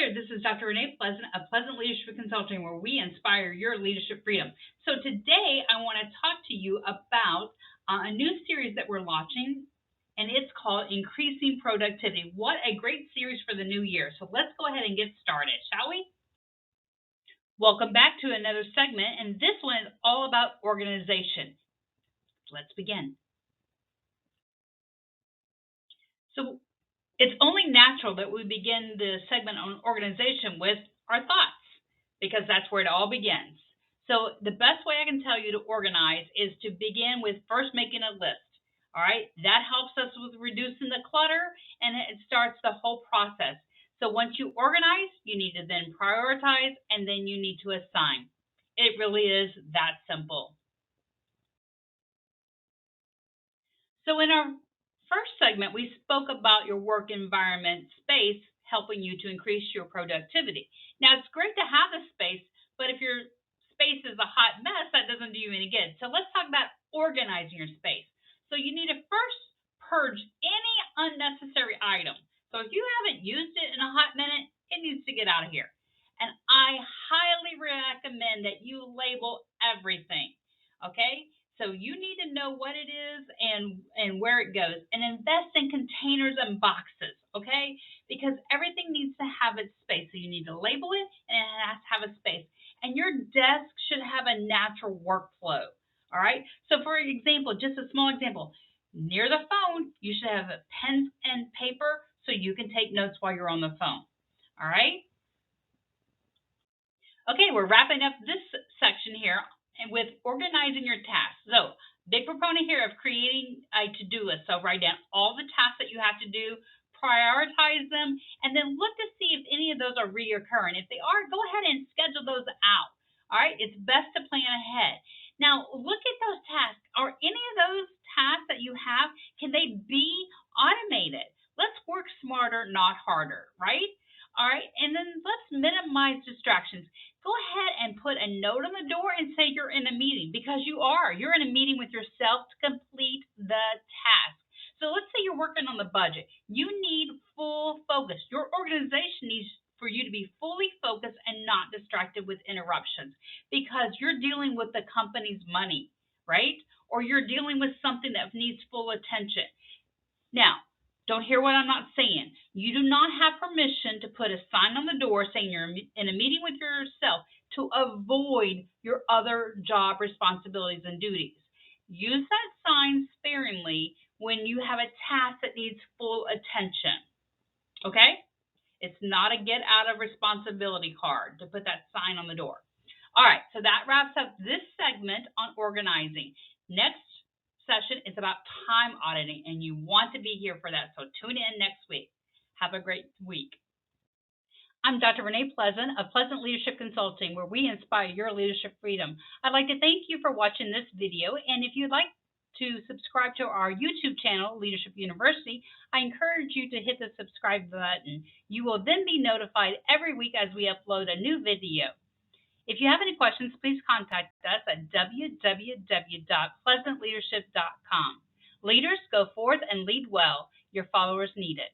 there, this is Dr. Renee Pleasant of Pleasant Leadership Consulting, where we inspire your leadership freedom. So today I want to talk to you about a new series that we're launching, and it's called Increasing Productivity. What a great series for the new year. So let's go ahead and get started, shall we? Welcome back to another segment, and this one is all about organization. Let's begin. So it's only natural that we begin the segment on organization with our thoughts, because that's where it all begins. So the best way I can tell you to organize is to begin with first making a list. All right, that helps us with reducing the clutter, and it starts the whole process. So once you organize, you need to then prioritize, and then you need to assign. It really is that simple. So in our first segment, we spoke about your work environment space helping you to increase your productivity. Now, it's great to have a space, but if your space is a hot mess, that doesn't do you any good. So let's talk about organizing your space. So you need to first purge any unnecessary item. So if you haven't used it in a hot minute, it needs to get out of here. And I highly recommend that you label everything, okay? So you need to know what it is and where it goes, and invest in containers and boxes, okay? Because everything needs to have its space. So you need to label it, and it has to have a space. And your desk should have a natural workflow, all right? So for example, just a small example, near the phone, you should have a pen and paper so you can take notes while you're on the phone, all right? Okay, we're wrapping up this section here and with organizing your tasks. So, big proponent here of creating a to-do list. So write down all the tasks that you have to do, prioritize them, and then look to see if any of those are reoccurring. If they are, go ahead and schedule those out. All right, it's best to plan ahead. Now, look at those tasks. Are any of those tasks that you have, can they be automated? Let's work smarter, not harder, right? All right, and then let's minimize distractions. Go ahead and put a note on the door and say you're in a meeting, because you are. You're in a meeting with yourself to complete the task. So let's say you're working on the budget. You need full focus. Your organization needs for you to be fully focused and not distracted with interruptions, because you're dealing with the company's money, right? Or you're dealing with something that needs full attention. Now, don't hear what I'm not saying. You do not have permission to put a sign on the door saying you're in a meeting with yourself to avoid your other job responsibilities and duties. Use that sign sparingly when you have a task that needs full attention. Okay? It's not a get out of responsibility card to put that sign on the door. All right, so that wraps up this segment on organizing. Next session is about time auditing, and you want to be here for that. So tune in next week. Have a great week. I'm Dr. Renee Pleasant of Pleasant Leadership Consulting, where we inspire your leadership freedom. I'd like to thank you for watching this video, and if you'd like to subscribe to our YouTube channel, Leadership University, I encourage you to hit the subscribe button. You will then be notified every week as we upload a new video. If you have any questions, please contact us at www.pleasantleadership.com. Leaders, go forth and lead well. Your followers need it.